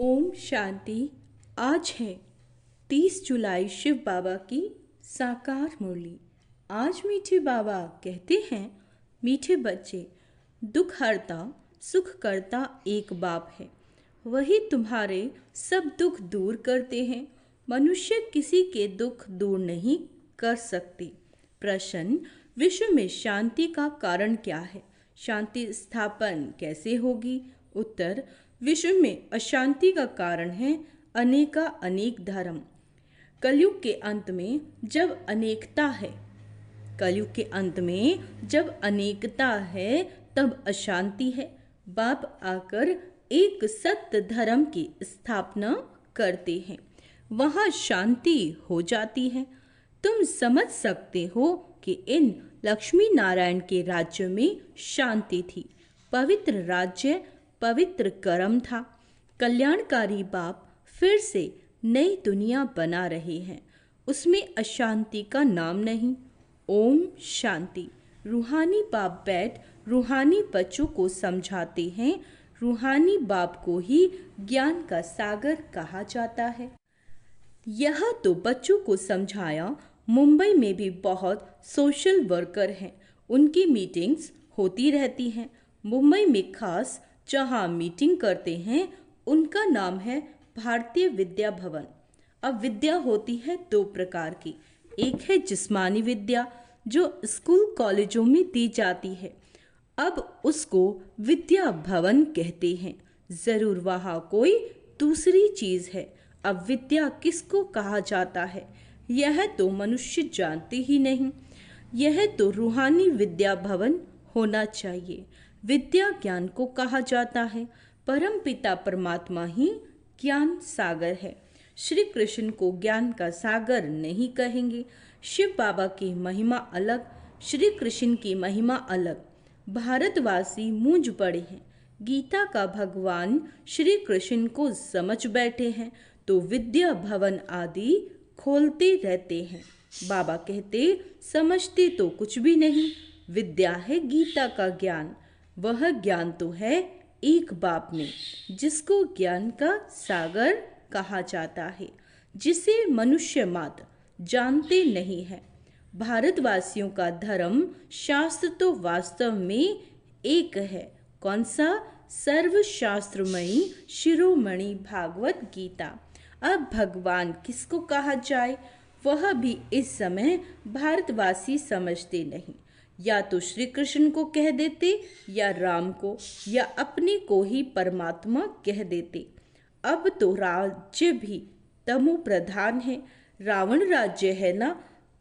ओम शांति। आज है 30 जुलाई शिव बाबा की साकार मुरली। आज मीठे बाबा कहते हैं, मीठे बच्चे, दुख हरता सुख करता एक बाप है, वही तुम्हारे सब दुख दूर करते हैं। मनुष्य किसी के दुख दूर नहीं कर सकते। प्रश्न, विश्व में शांति का कारण क्या है? शांति स्थापन कैसे होगी? उत्तर, विश्व में अशांति का कारण है अनेका अनेक धर्म। कलयुग के अंत में जब अनेकता है, कलयुग के अंत में जब अनेकता है तब अशांति है। बाप आकर एक सत्य धर्म की स्थापना करते हैं, वहाँ शांति हो जाती है। तुम समझ सकते हो कि इन लक्ष्मी नारायण के राज्य में शांति थी। पवित्र राज्य, पवित्र कर्म था। कल्याणकारी बाप फिर से नई दुनिया बना रहे हैं, उसमें अशांति का नाम नहीं। ओम शांति। रूहानी बाप बैठ रूहानी बच्चों को समझाते हैं। रूहानी बाप को ही ज्ञान का सागर कहा जाता है। यह तो बच्चों को समझाया। मुंबई में भी बहुत सोशल वर्कर हैं, उनकी मीटिंग्स होती रहती हैं। मुंबई में खास जहाँ मीटिंग करते हैं उनका नाम है भारतीय विद्या भवन। अब विद्या होती है दो प्रकार की। एक है जिस्मानी विद्या जो स्कूल कॉलेजों में दी जाती है, अब उसको विद्या भवन कहते हैं। ज़रूर वहाँ कोई दूसरी चीज़ है। अब विद्या किसको कहा जाता है यह तो मनुष्य जानते ही नहीं। यह तो रूहानी विद्या भवन होना चाहिए। विद्या ज्ञान को कहा जाता है। परम पिता परमात्मा ही ज्ञान सागर है। श्री कृष्ण को ज्ञान का सागर नहीं कहेंगे। शिव बाबा की महिमा अलग, श्री कृष्ण की महिमा अलग। भारतवासी मूंझ पड़े हैं। गीता का भगवान श्री कृष्ण को समझ बैठे हैं तो विद्या भवन आदि खोलते रहते हैं। बाबा कहते, समझते तो कुछ भी नहीं। विद्या है गीता का ज्ञान, वह ज्ञान तो है एक बाप में, जिसको ज्ञान का सागर कहा जाता है, जिसे मनुष्य मात्र जानते नहीं है। भारतवासियों का धर्म शास्त्र तो वास्तव में एक है। कौन सा? सर्वशास्त्रमयी शिरोमणि भागवत गीता। अब भगवान किसको कहा जाए वह भी इस समय भारतवासी समझते नहीं। या तो श्री कृष्ण को कह देते या राम को या अपने को ही परमात्मा कह देते। अब तो राज्य भी तमो प्रधान है। रावण राज्य है ना।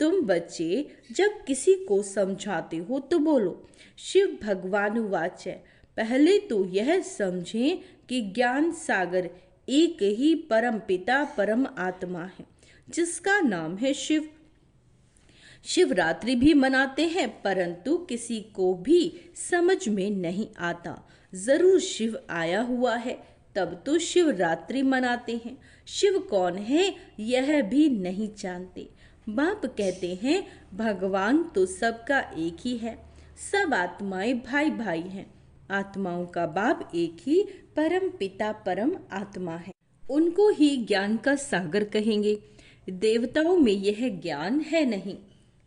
तुम बच्चे जब किसी को समझाते हो तो बोलो शिव भगवान वाच्य। पहले तो यह समझें कि ज्ञान सागर एक ही परम पिता परम आत्मा है, जिसका नाम है शिव। शिवरात्रि भी मनाते हैं, परंतु किसी को भी समझ में नहीं आता। जरूर शिव आया हुआ है तब तो शिवरात्रि मनाते हैं। शिव कौन है यह भी नहीं जानते। बाप कहते हैं, भगवान तो सबका एक ही है। सब आत्माएं भाई भाई हैं। आत्माओं का बाप एक ही परम पिता परम आत्मा है। उनको ही ज्ञान का सागर कहेंगे। देवताओं में यह ज्ञान है नहीं।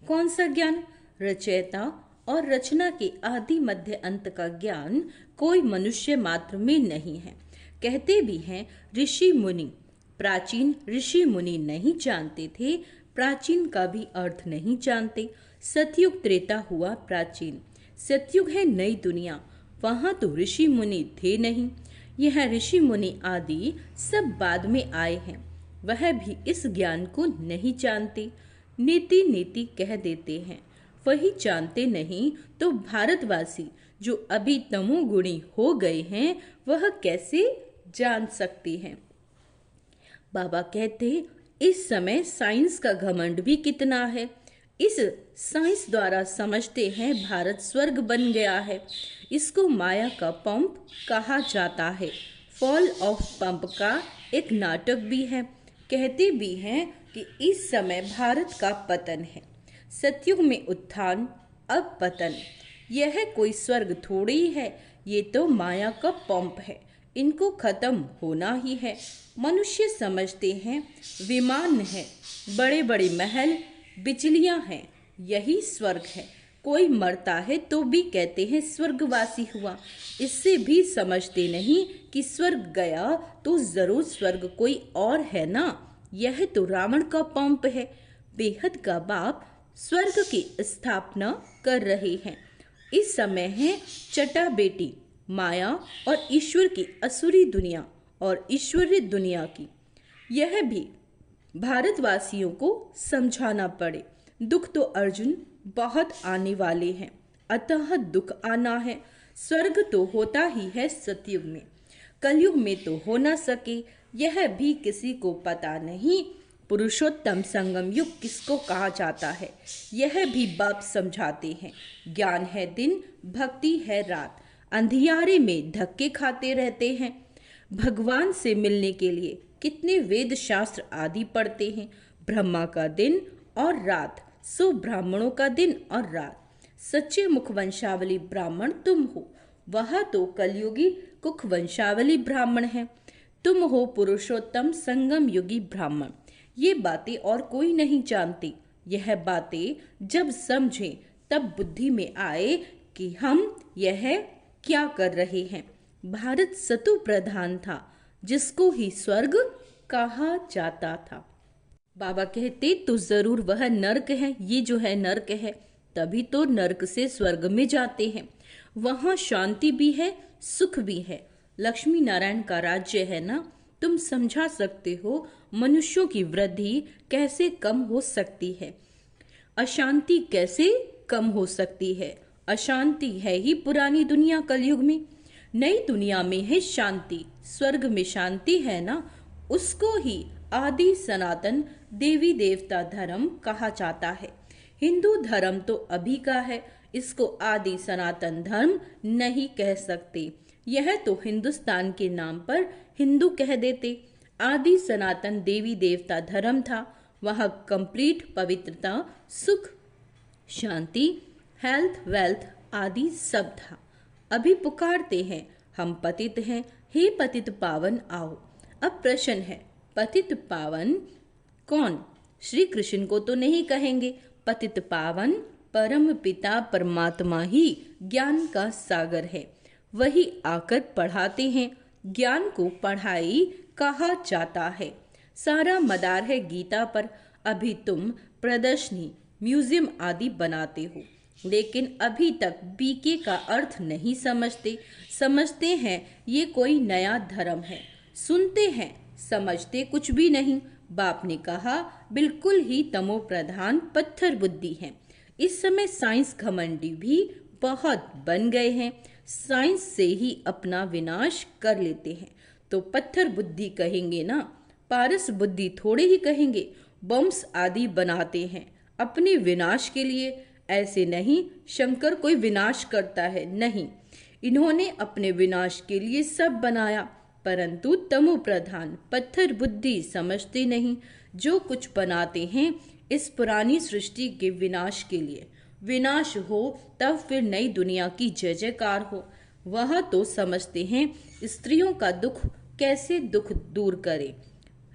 कौन सा ज्ञान? रचयिता और रचना के आदि मध्य अंत का ज्ञान कोई मनुष्य मात्र में नहीं है। कहते भी हैं ऋषि मुनि। प्राचीन ऋषि मुनि नहीं जानते थे, प्राचीन का भी अर्थ नहीं जानते। सतयुग त्रेता हुआ प्राचीन, सतयुग है नई दुनिया। वहाँ तो ऋषि मुनि थे नहीं। यह ऋषि मुनि आदि सब बाद में आए हैं, वह भी इस ज्ञान को नहीं जानते। नीति नीति कह देते हैं, वही जानते नहीं तो भारतवासी जो अभी तमोगुणी हो गए हैं वह कैसे जान सकते हैं। बाबा कहते, इस समय साइंस का घमंड भी कितना है। इस साइंस द्वारा समझते हैं भारत स्वर्ग बन गया है। इसको माया का पंप कहा जाता है। फॉल ऑफ पंप का एक नाटक भी है। कहते भी हैं कि इस समय भारत का पतन है। सतयुग में उत्थान, अब पतन। यह कोई स्वर्ग थोड़ी है, ये तो माया का पंप है। इनको खत्म होना ही है। मनुष्य समझते हैं विमान है, बड़े बड़े महल, बिजलियां हैं, यही स्वर्ग है। कोई मरता है तो भी कहते हैं स्वर्गवासी हुआ। इससे भी समझते नहीं कि स्वर्ग गया तो जरूर स्वर्ग कोई और है ना। यह तो रावण का पंप है। बेहद का बाप स्वर्ग की स्थापना कर रहे हैं। इस समय है चटा बेटी माया और ईश्वर की असुरी दुनिया और ईश्वरीय दुनिया की। यह भी भारतवासियों को समझाना पड़े। दुख तो अर्जुन बहुत आने वाले हैं, अतः दुख आना है। स्वर्ग तो होता ही है सतयुग में, कलयुग में तो हो न सके, यह भी किसी को पता नहीं। पुरुषोत्तम संगम युग किसको कहा जाता है, यह भी बाप समझाते हैं। ज्ञान है दिन, भक्ति है रात, अंधियारे में धक्के खाते रहते हैं। भगवान से मिलने के लिए कितने वेद शास्त्र आदि पढ़ते हैं। ब्रह्मा का दिन और रात, सो ब्राह्मणों का दिन और रात। सच्चे मुखवंशावली ब्राह्मण तुम हो, वह तो कलयुगी कुखवंशावली ब्राह्मण है। तुम हो पुरुषोत्तम संगम युगी ब्राह्मण। ये बातें और कोई नहीं जानती। यह बातें जब समझें तब बुद्धि में आए कि हम यह क्या कर रहे हैं। भारत सतु प्रधान था, जिसको ही स्वर्ग कहा जाता था। बाबा कहते तो जरूर वह नर्क है। ये जो है नर्क है, तभी तो नर्क से स्वर्ग में जाते हैं। वहां शांति भी है, सुख भी है। लक्ष्मी नारायण का राज्य है ना। तुम समझा सकते हो मनुष्यों की वृद्धि कैसे कम हो सकती है, अशांति कैसे कम हो सकती है। अशांति है ही पुरानी दुनिया कलयुग में, नई दुनिया में है शांति। स्वर्ग में शांति है ना, उसको ही आदि सनातन देवी देवता धर्म कहा जाता है। हिंदू धर्म तो अभी का है, इसको आदि सनातन धर्म नहीं कह सकते। यह तो हिंदुस्तान के नाम पर हिंदू कह देते। आदि सनातन देवी देवता धर्म था, वह कंप्लीट पवित्रता, सुख, शांति, हेल्थ, वेल्थ आदि सब था। अभी पुकारते हैं हम पतित हैं, हे पतित पावन आओ। अब प्रश्न है, पतित पावन कौन? श्री कृष्ण को तो नहीं कहेंगे। पतित पावन परम पिता परमात्मा ही ज्ञान का सागर है, वही आकर पढ़ाते हैं। ज्ञान को पढ़ाई कहा जाता है। सारा मदार है गीता पर। अभी तुम प्रदर्शनी, म्यूजियम आदि बनाते हो, लेकिन अभी तक बीके का अर्थ नहीं समझते। समझते हैं ये कोई नया धर्म है, सुनते हैं, समझते कुछ भी नहीं। बाप ने कहा बिल्कुल ही तमो प्रधान पत्थर बुद्धि है। इस समय साइंस घमंडी भी बहुत बन गए हैं, साइंस से ही अपना विनाश कर लेते हैं। तो पत्थर बुद्धि कहेंगे ना, पारस बुद्धि थोड़े ही कहेंगे। बम्स आदि बनाते हैं अपने विनाश के लिए। ऐसे नहीं शंकर कोई विनाश करता है, नहीं, इन्होंने अपने विनाश के लिए सब बनाया, परंतु तमो प्रधान पत्थर बुद्धि समझते नहीं। जो कुछ बनाते हैं इस पुरानी सृष्टि के विनाश के लिए। विनाश हो तब फिर नई दुनिया की जय जयकार हो। वह तो समझते हैं स्त्रियों का दुख कैसे दुख दूर करे,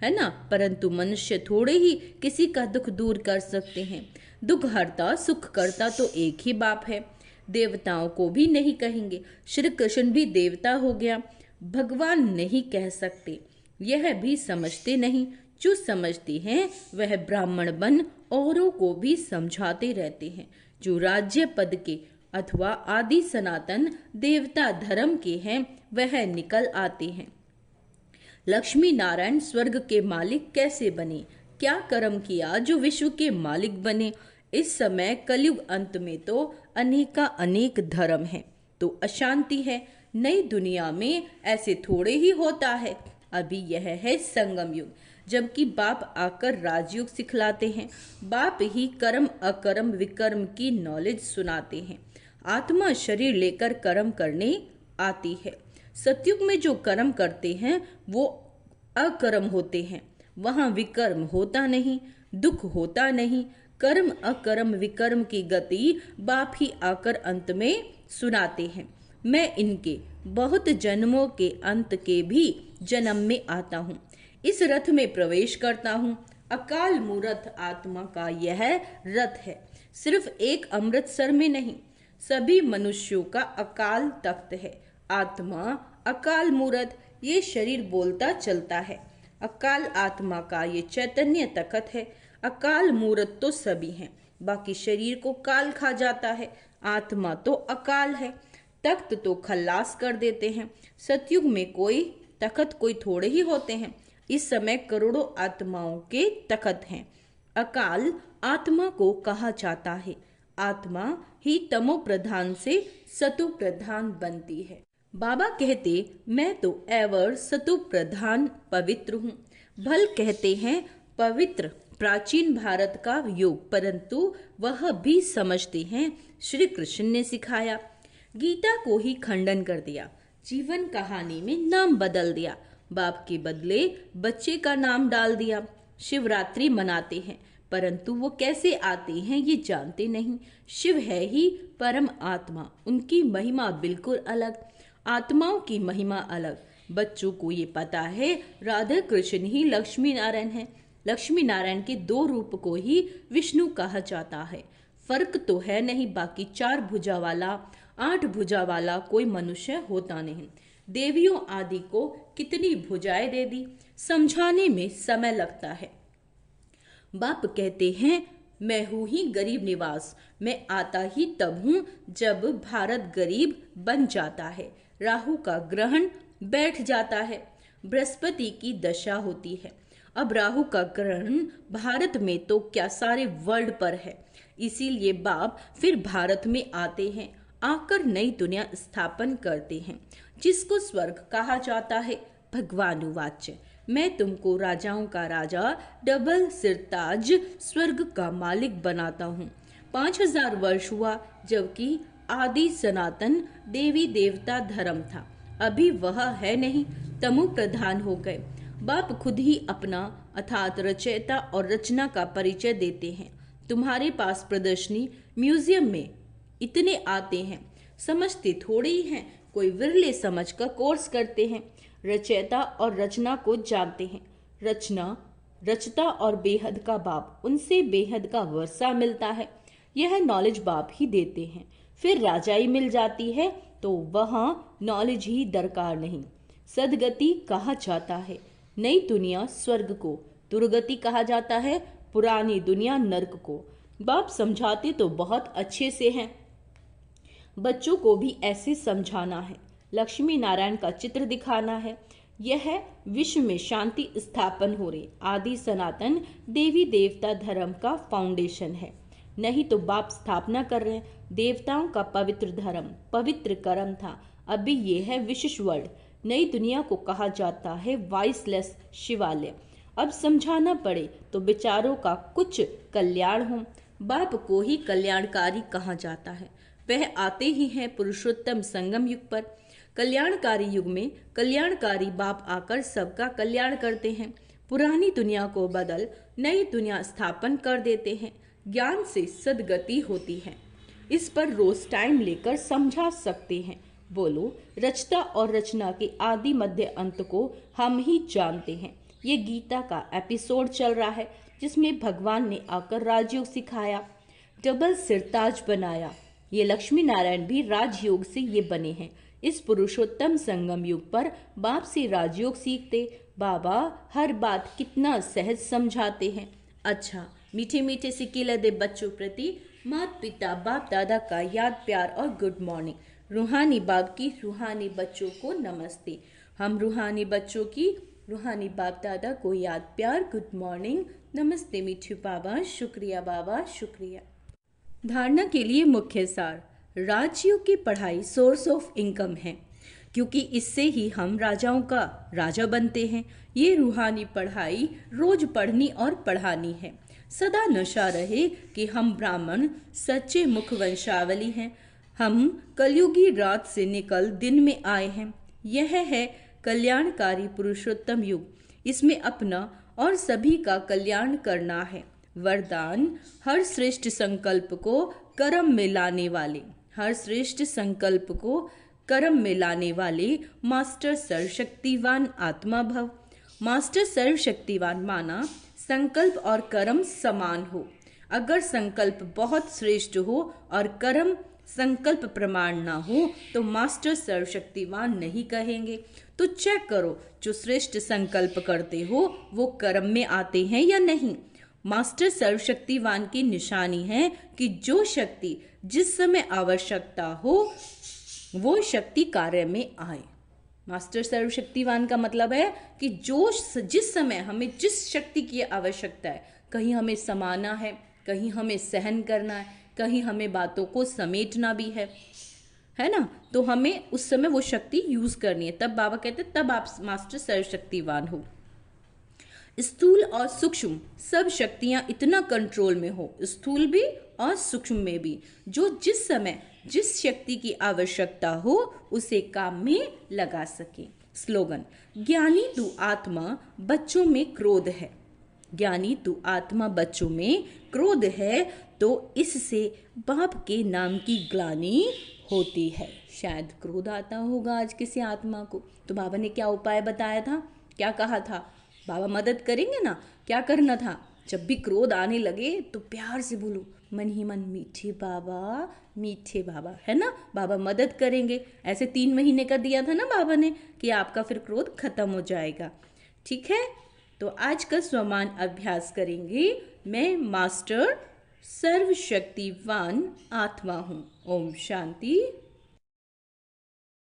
है ना, परंतु मनुष्य थोड़े ही किसी का दुख दूर कर सकते हैं। दुख हरता सुख करता तो एक ही बाप है। देवताओं को भी नहीं कहेंगे, श्री कृष्ण भी देवता हो गया, भगवान नहीं कह सकते। यह भी समझते नहीं। जो समझते हैं वह ब्राह्मण बन औरों को भी समझाते रहते हैं। जो राज्य पद के अथवा आदि सनातन देवता धर्म के हैं वह निकल आते हैं। लक्ष्मी नारायण स्वर्ग के मालिक कैसे बने, क्या कर्म किया जो विश्व के मालिक बने। इस समय कलयुग अंत में तो अनेका अनेक धर्म है, तो अशांति है। नई दुनिया में ऐसे थोड़े ही होता है। अभी यह है संगम युग, जबकि बाप आकर राजयोग सिखलाते हैं। बाप ही कर्म अकर्म विकर्म की नॉलेज सुनाते हैं। आत्मा शरीर लेकर कर्म करने आती है। सतयुग में जो कर्म करते हैं वो अकर्म होते हैं, वहां विकर्म होता नहीं, दुख होता नहीं। कर्म अकर्म विकर्म की गति बाप ही आकर अंत में सुनाते हैं। मैं इनके बहुत जन्मों के अंत के भी जन्म में आता हूँ। इस रथ में प्रवेश करता हूँ। अकाल मूरत आत्मा का यह रथ है। सिर्फ एक अमृतसर में नहीं, सभी मनुष्यों का अकाल तख्त है। आत्मा अकाल मूरत, ये शरीर बोलता चलता है। अकाल आत्मा का ये चैतन्य तख्त है। अकाल मूरत तो सभी हैं, बाकी शरीर को काल खा जाता है। आत्मा तो अकाल है। तख्त तो खल्लास कर देते हैं। सतयुग में कोई तख्त कोई थोड़े ही होते हैं। इस समय करोड़ों आत्माओं के तख्त हैं। अकाल आत्मा को कहा जाता है। आत्मा ही तमो प्रधान से सतो प्रधान बनती है। बाबा कहते, मैं तो एवर सतो प्रधान पवित्र हूँ। भल कहते हैं पवित्र प्राचीन भारत का योग, परंतु वह भी समझते हैं श्री कृष्ण ने सिखाया। गीता को ही खंडन कर दिया। जीवन कहानी में नाम बदल दिया। बाप के बदले बच्चे का नाम डाल दिया। शिवरात्रि मनाते हैं, परंतु वो कैसे आते हैं ये जानते नहीं। शिव है ही परम आत्मा, उनकी महिमा बिल्कुल अलग, आत्माओं की महिमा अलग। बच्चों को ये पता है राधा कृष्ण ही लक्ष्मी नारायण है। लक्ष्मी नारायण के दो रूप को ही विष्णु कहा जाता है। फर्क तो है नहीं, बाकी 4 भुजा वाला 8 भुजा वाला कोई मनुष्य होता नहीं। देवियों आदि को कितनी भुजाएं दे दी, समझाने में समय लगता है। बाप कहते हैं, मैं हूं ही गरीब निवास। मैं आता ही तब हूं जब भारत गरीब बन जाता है। राहु का ग्रहण बैठ जाता है, बृहस्पति की दशा होती है। अब राहु का ग्रहण भारत में तो क्या सारे वर्ल्ड पर है। इसीलिए बाप फिर भारत में आते हैं, आकर नई दुनिया स्थापन करते हैं, जिसको स्वर्ग कहा जाता है। भगवान वाच्य, मैं तुमको राजाओं का राजा, डबल सिरताज स्वर्ग का मालिक बनाता हूँ। 5000 वर्ष हुआ जबकि आदि सनातन देवी देवता धर्म था, अभी वह है नहीं, तमो प्रधान हो गए। बाप खुद ही अपना अर्थात रचयिता और रचना का परिचय देते हैं। तुम्हारे पास प्रदर्शनी म्यूजियम में इतने आते हैं, समझते थोड़े ही हैं। कोई विरले समझ कर कोर्स करते हैं। रचयिता और रचना को जानते हैं। रचना रचता और बेहद का बाप, उनसे बेहद का वर्षा मिलता है। यह नॉलेज बाप ही देते हैं। फिर राजाई मिल जाती है तो वहां नॉलेज ही दरकार नहीं। सदगति कहा जाता है नई दुनिया स्वर्ग को, दुर्गति कहा जाता है पुरानी दुनिया नर्क को। बाप समझाते तो बहुत अच्छे से हैं, बच्चों को भी ऐसे समझाना है। लक्ष्मी नारायण का चित्र दिखाना है। यह विश्व में शांति स्थापन हो रही आदि सनातन देवी देवता धर्म का फाउंडेशन है। नहीं तो बाप स्थापना कर रहे हैं। देवताओं का पवित्र धर्म, पवित्र कर्म था, अभी ये है विशिष्ट वर्ल्ड। नई दुनिया को कहा जाता है वाइसलेस शिवालय। अब समझाना पड़े तो विचारों का कुछ कल्याण हो। बाप को ही कल्याणकारी कहा जाता है। वह आते ही हैं पुरुषोत्तम संगम युग पर। कल्याणकारी युग में कल्याणकारी बाप आकर सबका कल्याण करते हैं। पुरानी दुनिया को बदल नई दुनिया स्थापन कर देते हैं। ज्ञान से सदगति होती है। इस पर रोज टाइम लेकर समझा सकते हैं। बोलो, रचता और रचना के आदि मध्य अंत को हम ही जानते हैं। ये गीता का एपिसोड चल रहा है जिसमें भगवान ने आकर राजयोग सिखाया, डबल सिरताज बनाया। ये लक्ष्मी नारायण भी राजयोग से ये बने हैं। इस पुरुषोत्तम संगम युग पर बाप से राजयोग सीखते। बाबा हर बात कितना सहज समझाते हैं। अच्छा, मीठे मीठे सिक्के लदे बच्चों प्रति माता पिता बाप दादा का याद प्यार और गुड मॉर्निंग। रूहानी बाप की रूहानी बच्चों को नमस्ते। हम रूहानी बच्चों की रूहानी बाप दादा को याद प्यार गुड मॉर्निंग नमस्ते मीठू बाबा, शुक्रिया बाबा, शुक्रिया। धारणा के लिए मुख्य सार, राज्यों की पढ़ाई सोर्स ऑफ इनकम है, क्योंकि इससे ही हम राजाओं का राजा बनते हैं। ये रूहानी पढ़ाई रोज पढ़नी और पढ़ानी है। सदा नशा रहे कि हम ब्राह्मण सच्चे मुख वंशावली हैं। हम कलयुगी रात से निकल दिन में आए हैं। यह है कल्याणकारी पुरुषोत्तम युग। इसमें अपना और सभी का कल्याण करना है। वरदान, हर श्रेष्ठ संकल्प को कर्म में लाने वाले, हर श्रेष्ठ संकल्प को कर्म में लाने वाले मास्टर सर्वशक्तिवान आत्मा भव। मास्टर सर्वशक्तिवान माना संकल्प और कर्म समान हो। अगर संकल्प बहुत श्रेष्ठ हो और कर्म संकल्प प्रमाण ना हो तो मास्टर सर्वशक्तिवान नहीं कहेंगे। तो चेक करो, जो श्रेष्ठ संकल्प करते हो वो कर्म में आते हैं या नहीं। मास्टर सर्वशक्तिवान की निशानी है कि जो शक्ति जिस समय आवश्यकता हो वो शक्ति कार्य में आए। मास्टर सर्वशक्तिवान का मतलब है कि जिस समय हमें जिस शक्ति की आवश्यकता है, कहीं हमें समाना है, कहीं हमें सहन करना है, कहीं हमें बातों को समेटना भी है ना, तो हमें उस समय वो शक्ति यूज करनी है। तब बाबा कहते तब आप मास्टर सर्वशक्तिवान हो। स्थूल और सूक्ष्म सब शक्तियां इतना कंट्रोल में हो, स्थूल भी और सूक्ष्म में भी, जो जिस समय जिस शक्ति की आवश्यकता हो उसे काम में लगा सके। स्लोगन, ज्ञानी तू आत्मा बच्चों में क्रोध है। ज्ञानी तू आत्मा बच्चों में क्रोध है तो इससे बाप के नाम की ग्लानि होती है। शायद क्रोध आता होगा आज किसी आत्मा को, तो बाबा ने क्या उपाय बताया था, क्या कहा था? बाबा मदद करेंगे ना। क्या करना था? जब भी क्रोध आने लगे तो प्यार से बोलो मन ही मन, मीठे बाबा, है ना, बाबा मदद करेंगे। ऐसे 3 महीने का दिया था ना बाबा ने कि आपका फिर क्रोध खत्म हो जाएगा। ठीक है, तो आज का स्वमान अभ्यास करेंगे। मैं मास्टर सर्वशक्तिवान आत्मा हूँ। ओम शांति।